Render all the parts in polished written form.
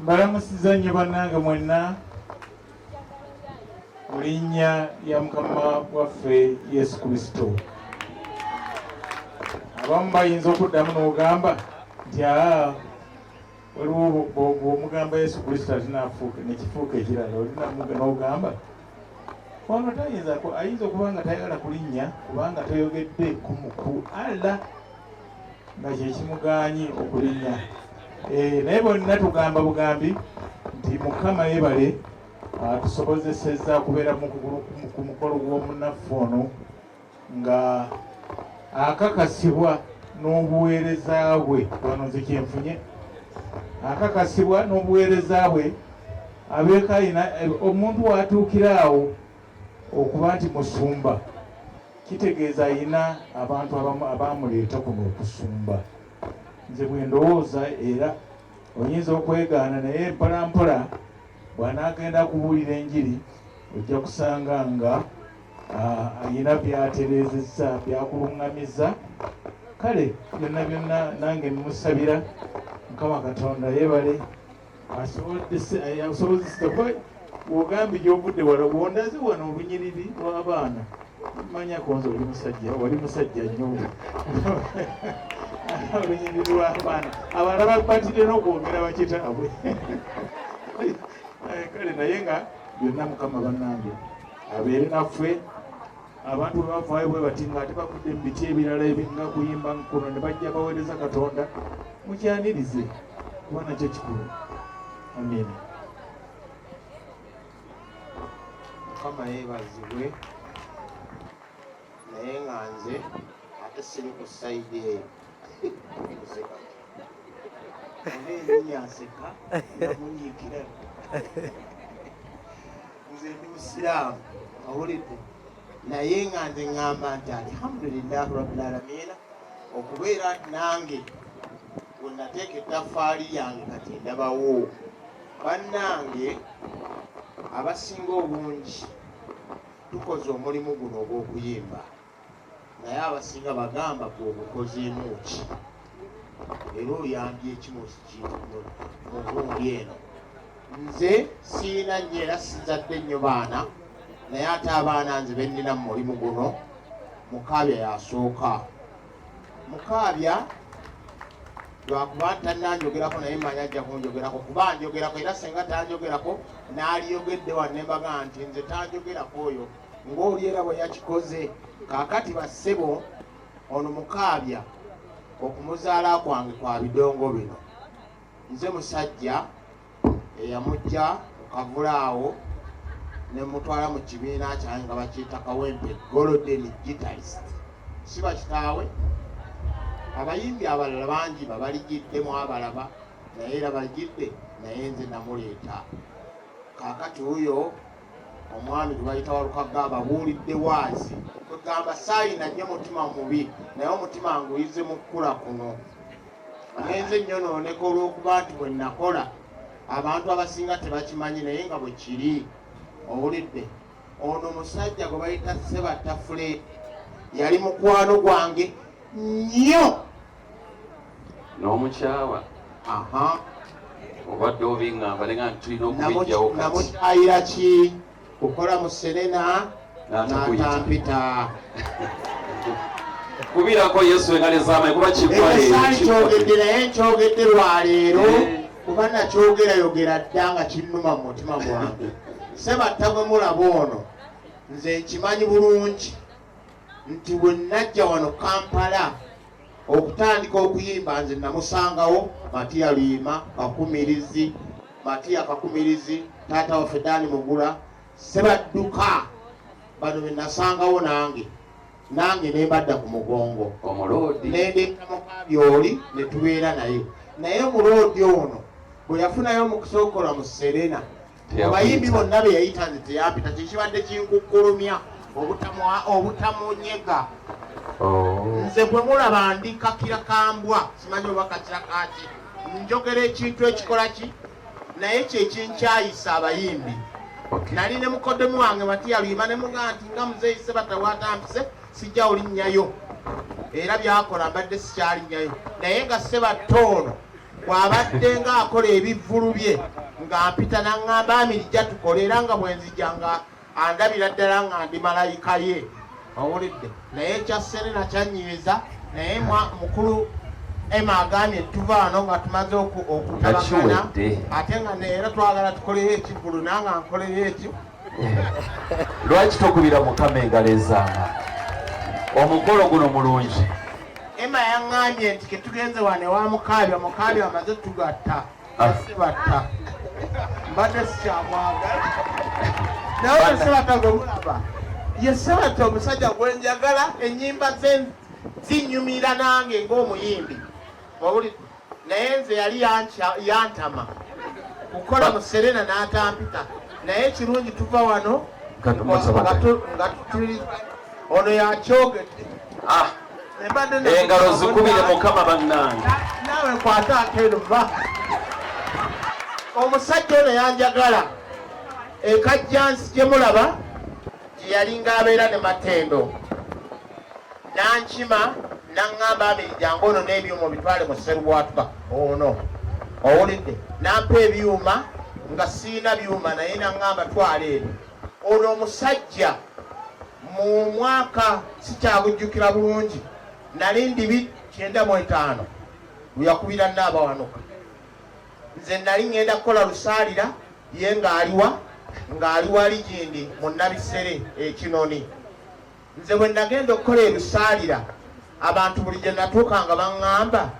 mbalamusiza nnyo bannange mwenna mu linnya lya Mukama waffe Yesu Kristo. Abamu bayinza okuddamu n'ogamba nti waliwo bw'omugamba Yesu Kristo atinaafuuka nekifuuka ekirala olinamuga n'ogamba wano ayinza okuba nga tayagala kulinnya kubanga toyogedde ku Allah nga kyekimuganye okulinnya. Naye bonna tugamba bugambi nti Mukama yeebale tusobozesezza kubeera ku mukolo gw'omunafu ono nga akakasibwa n'obuweereza bwe. Wano nze kyenfunye akakasibwa n'obuweereza bwe abeeko alina omuntu watuukira awo okuba nti musumba, kitegeeza alina abantu abamuleeta kuno okusumba. Nze bwe ndowooza era oyinza okwegaana, naye mpolampola bw'anaagenda kubuulira enjiri ojja kusanga nga alina byatereezezza byakuluŋŋamizza. Kale byonna byonna nange nimusabira Mukama Katonda yeebale asobozesa kuba bw'ogambye gy'ovudde wala bw'ondaze wano olunyiriri lw'abaana manyako nze wali musajja nnyo olunyiriri lw'abaana abalala batidde n'okwogera bakitaabwe. Kale naye nga byonna Mukama bannange abeere naffe. Abantu bwe bavaayo bwe bati nga ate bakudde mu biti ebirala nga kuyimba nkuno ne bajja baweereza Katonda, mukyanirize kuba nakyo kikulu. Amiina. Mukama yeebazibwe. Naye nga nze ate siri ku sayidi eyo nseka namunyiikira nze ndi musiraamu awulidde, naye nga nze ŋŋamba nti alhamdulillahi rabbil aalamiina okubeera nange bwe nateeka ettaffaali yange kati ndabawo. Bannange abasinga obungi tukoze omulimu guno ogw'okuyimba, naye abasinga bagamba gweogukozeemu ki era oyambye ekimu mu gundi eno. Nze siina nnyo era sizadde nnyo baana, naye ate abaana nze bennina mu mulimu guno Mukaabya yasooka. Mukaabya lwakuba tannanjogerako naye manya ajja kunjogerako kuba njogerako, era senga tanjogerako n'aliyogedde wanne mbaga nti nze tanjogerako oyo ng'oli era bwe yakikoze. Kaakati bassebo ono Mukaabya okumuzaala kwange kwa bidongo bino. Nze musajja eyamujja okavula awo ne mutwala mu kibiina kyange nga bakiyita Kawempe Golden Guitarist. Si bakitaawe abayimbi abalala bangi babaligiddemu abalaba, naye era baligidde, naye nze namuleeta. Kaakati huyo omwami tubayita Walukagga ababuulidde waazi kwegamba saayina nnyo mutima mubi, naye omutima nguyize mu kkula kuno. Ngenze nnyonooneka olw'okuba nti bwe nakola abantu abasinga tebakimanyi, naye nga bwe kiri. Owulidde ono musajja gwe bayita Sebatafule yali mukwano gwange nnyo. N'omukyawa obadde obiŋŋamba nenga tulina okubijjawo kati. Namukyayira ki kukola mu Serena n'atampita. Kubirako Yesu engalo ez'amaanyi kuba ekisaali kyogedde, naye nkyogedde lwaleero kuba nakyogera yogera dda nga kinnuma mu mutima gwange. Sebatta gwe mulaba ono nze nkimanyi bulungi nti bwe najja wano Kampala okutandika okuyimba nze namusangawo Matiya Luyima Kakumirizi, Matiya Kakumirizi, taata waffe Dani Mugula, Sebadduka, bano be nasangawo nange ne mbadda ku mugongo nendeeta Mukaabya oli ne tubeera naye. Naye muloodi ono bwe yafunayo omukisa okukola mu Serena, abayimbi bonna be yayita nze teyampita, kikibadde kinkukkulumya obutamunyega. Nze bwe mulaba ndi kakira kambwa, simanyi oba kakira kaki, njogera ekintu ekikola ki, naye kyekinkyayisa abayimbi. Nali ne mukoddomi wange Matiya Luyima ne mugaa nti nga muzeeyi Sebatta bw'atampise sijja olinnyayo, era byakola mbadde sikyalinnyayo. Naye nga Sebatta ono bw'abadde ng'akola ebivvulu bye nga mpita n'aŋŋamba Amirijja tukole era nga bwe nzija nga andabira ddala nga ndi malayika ye. Owulidde? Naye ekya Serena kyannyiiza, naye mukulu Emma agambye tuva wano nga tumaze okutabagana ate nga era twagala tukoleyo ekivvulu nange nkoleyo ekyo. Lwaki tokubira Mukama engalo ezaama? Omukolo guno mulungi. Emma yaŋŋambye nti ke tugenze wane wa Mukaabya amaze tugatta sebatta mbadde sikyamwagala nawe sebatta gwe mulaba ye sebatta omusajja gwenjagala ennyimba ze zinyumira nange ng'omuyimbi. Naye nze yali yantama kukola mu Serena n'atampita, naye kirungi tuva wano nga tuli ono yakyogedde. Engalo zikubire Mukama bannange. Naawe nkwata akeeruva. Omusajja ono yanjagala ekajjansi gye mulaba gye yali ng'abeera ne Matendo nankima n'aŋŋamba Amirijja ono n'ebyuma bitwale mu Sserwatuba ono. Owulidde? Nampa ebyuma nga siina byuma naye n'aŋŋamba twala eri. Ono omusajja mu mwaka sikyagujjukira bulungi nali ndi 95 yakubira Nnaabawanuka. Nze nali ŋŋenda kukola lusaalira ye ng'ali wali gindi mu Nabisere Kinoni. Nze bwe nagenda okukola elusaalira abantu buli gye natuukanga baŋŋamba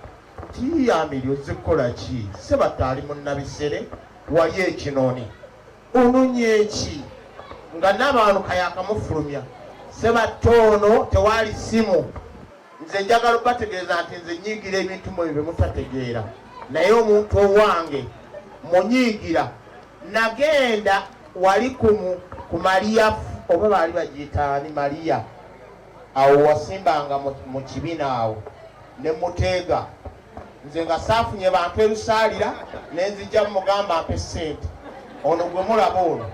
nti Amiri ozze kukola ki? Sebatta ali mu Nabisere wali Kinoni ononye eki? Nga Nnaabawanuka yakamufulumya. Sebatta ono tewali simu. Nze njagala okubategeeza nti nze nyiigira ebintu mwe bye mutategeera, naye omuntu owange munyiigira. Nagenda wali ku Mariya oba baali bagiyita ni Mariya, awo wasimbanga mu kibiina awo ne muteega. Nze nga saafunye bantu elusaalira ne nzijja mugamba mpe ssente. Ono gwe mulaba ono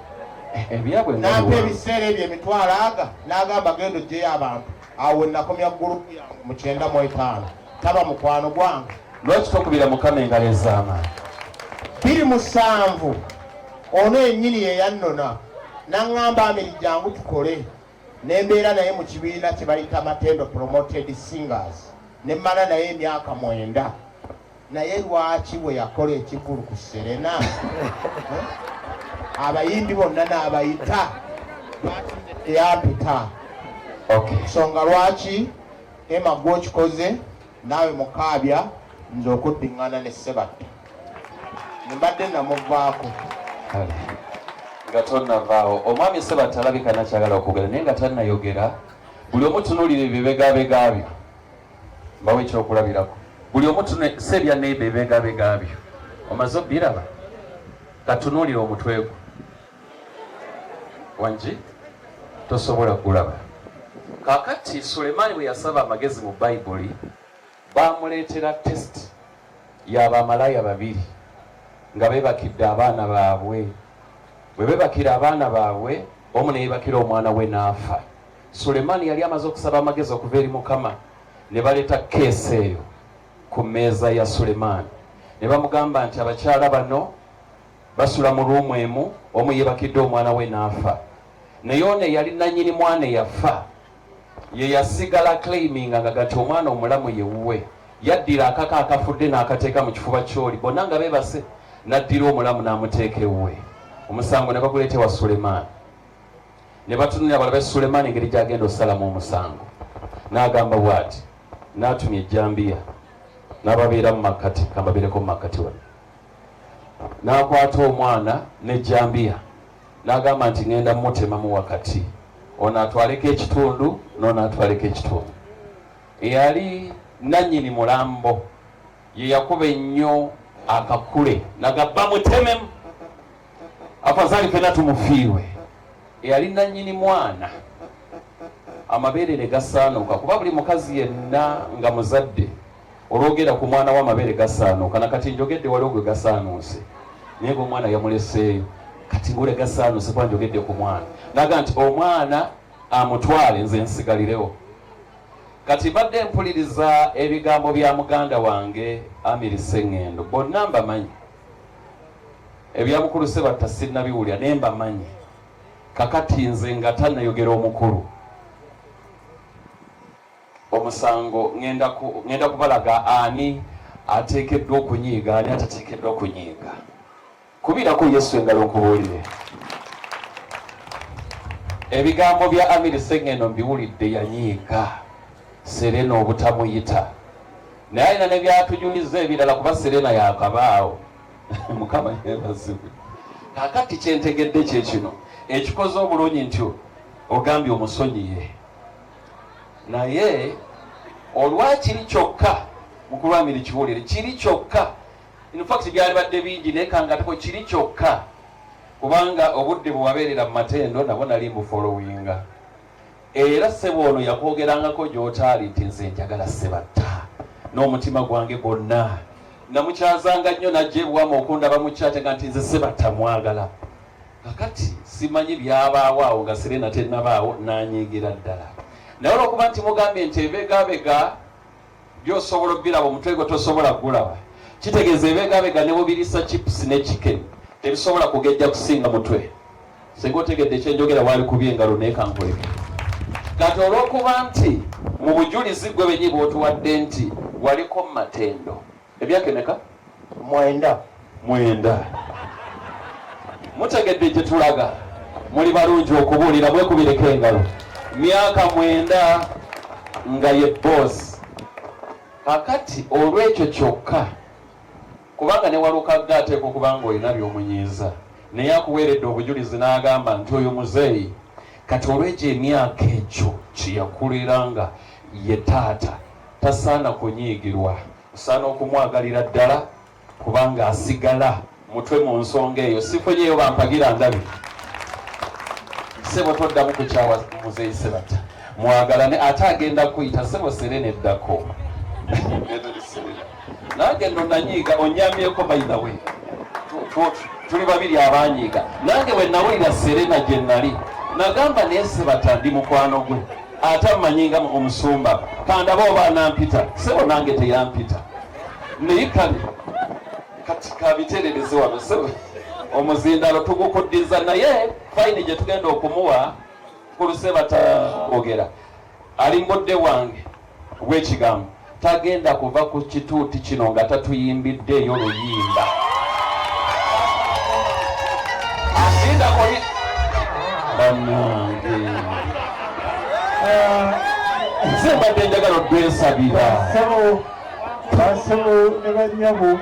nampa ebiseera ebyo emitwalo aga n'agamba genda oggyeyo abantu. Awo nakomya gurupu yange mu 95. Taba mukwano gwange. Lwaki tokubira Mukama engalo ez'amaanyi? 27 ono yennyini ye yannona n'aŋŋamba Amirijja ngu tukole. Ne mbeera naye mu kibiina kye bayita Matendo Promoted Singers ne mmala naye emyaka 9. Naye lwaki bwe yakola ekivvulu ku Serena abayimbi bonna n'abayita eyampita. Nsonga lwaki Emma gw'okikoze naawe Mukaabya nze okuddiŋŋana ne Sebatta mbadde namuvaako. Nga tonnavaawo omwami Sebatta alabika nakyagala okwogera naye nga tannayogera. Buli omu tunuulira ebyebegabega byo, mbawo ekyokulabirako. Buli omu sebya n'ebyo ebibegabega byo omaze obbiraba. Katunuulira omutwe gwo wangi tosobola kulaba. Kakati Sulemaani bwe yasaba amagezi mu Bayibuli bamuleetera test y'abamalaya 2 nga beebakidde abaana baabwe. Bwe beebakira abaana baabwe omu ne yeebakira omwana we n'afa. Sulemaani yali amaze okusaba amagezi okuva eri Mukama. Ne baleeta keesi eyo ku mmeeza ya Sulemaani ne bamugamba nti abakyala bano basula mu ruumu emu, omu yeebakidde omwana we n'afa. Naye ono eyali nannyini mwana yafa ye yasigala claiminga nga gati omwana omulamu ye wuwe. Yaddira akaka akafudde n'akateeka mu kifuba ky'oli, bonna nga beebase, n'addira omulamu n'amuteeka ewuwe. Omusango ne baguleeta ewa Sulemaani. Ne batunulira balabe Sulemaani engeri gy'agenda osalamu omusango. N'agamba bw'ati, n'atumya ejjambiya n'ababeera mu makkati, kambabeereko mu makkati wano. N'akwata omwana n'ejjambiya n'agamba nti ŋŋenda mutemamu wakati, ono atwaleko ekitundu n'ono atwaleko ekitundu. Eyali nannyini mulambo ye yakuba ennyo akakule n'agabba mutememu, afazaali fena tumufiirwe. Eyali nannyini mwana amabeere ne gasaanuuka, kuba buli mukazi yenna nga muzadde olwogera ku mwana we amabeere gasaanuuka. Nakati njogedde waliwo gwe gasaanuuse naye gwe omwana yamuleseeyo, kati ngule gasaanuuse kuba njogedde ku mwana. Naga nti omwana amutwale nze nsigalirewo. kati badde mpuliriza ebigambo bya muganda wange Amiri Sseŋŋendo, bonna mbamanyi, ebya mukulu Ssebatta sinnabiwulira naye mbamanyi. Kakati nze nga tannayogera omukulu omusango ngenda kubalaga ani ateekeddwa okunyiiga ani atateekeddwa okunyiiga. Kubirako Yesu engalo nkubuulire. Ebigambo bya Amiri Sseŋŋendo mbiwulidde yanyiiga Serena obutamuyita, naye alina ne byatujuliza ebirala kuba Serena yakabaawo. Mukama yeebazibwe. Kakati kyentegedde kye kino ekikoze obulungi nti ogambye omusonyiye, naye olwa kiri kyokka mukulu Amiri kiwulire, kiri kyokka, in fact byali badde bingi naye kangatako kiri kyokka, kubanga obudde bwe wabeerera mu Matendo nabo nali mbufolowinga, era ssebo ono yakwogerangako gy'otaali nti nze njagala Ssebatta n'omutima gwange gwonna, namukyazanga nnyo najja ebuwama okundaba mu kyate nga nti nze Ssebatta mwagala. Kakati simanyi byabaawo awo nga Serena tennabaawo nanyiigira ddala, naye olwokuba nti mugambye nti ebegaabega by'osobola obiraba omutwe gwe tosobola gulaba, kitegeeza ebegaabega ne bubirisa chips ne chicken tebisobola kugejja kusinga mutwe. Singa otegedde ekyenjogera waali kubye engalo naye kankoleke. Kati olwokuba nti mu bujulizi gwe benyi bw'otuwadde nti waliko mu Matendo emyaka emeka? 9. Mutegedde gye tulaga, muli balungi okubuulira, mwekubireko engalo. Myaka 9 nga ye boss. Kakati olw'ekyo kyokka, kubanga ne walukagga ateeka okuba ng'olina by'omunyiiza, naye akuweeredde obujulizi n'agamba nti oyo muzeeyi, kati olw'ekyo emyaka ekyo kyeyakuleranga ye taata, tasaana kunyiigirwa, osaana okumwagalira ddala kubanga asigala mutwe mu nsonga eyo. Sifunyeeyo bampagira ndabi. Ssebo toddamu kukyawa muzeeyi Ssebatta, mwagalane, ate agenda kuyita ssebo Serena eddako. Nange ndo nanyiiga onyamyeko by the way. Tuli babiri abanyiiga. Nange we nawulira Serena gye nali nagamba naye Ssebatta ndi mukwano gwe, ate mmanyinga omusumba kandaba oba anampita, ssebo nange teyampita. Naye kati kabiterereze wano ssebo omuzindalo tugukuddiza, naye fayini gye tugenda okumuwa mukulu Ssebatta ogera ali mbudde wange w'ekigambo, tagenda kuva ku kituuti kino nga tatuyimbidddeeyo luyimba. Asinda koli bannange nze mbadde njagala odwensabira basebo ne bannyabo